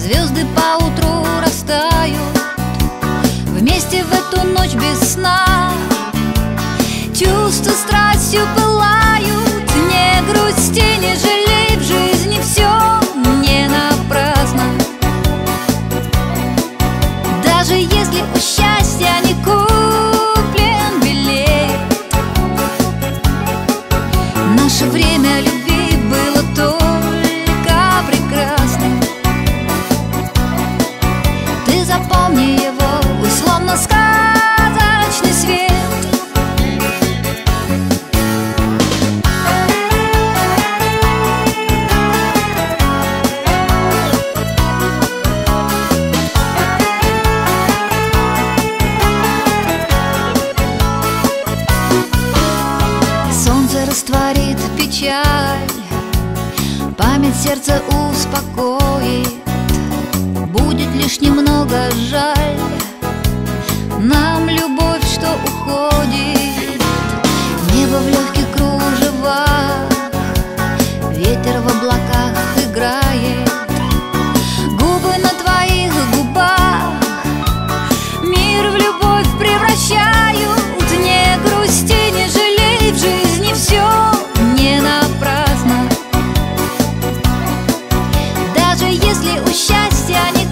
звезды поутру растают, вместе в эту ночь без сна. Чувства страстью пылают, не грусти, не жалей, в жизни все не напрасно. Даже если у счастья не куплен билет, наше время любви было только прекрасным. Ты запомни его, условно сказочный свет. Солнце растворит печаль, память сердца успокоит. Будет лишь немного жаль нам любовь, что уходит. Небо в легких кружевах, ветер в облаках играет. Губы на твоих губах мир в любовь превращают. Не грусти, не жалей, в жизни все не напрасно. Даже если у счастья не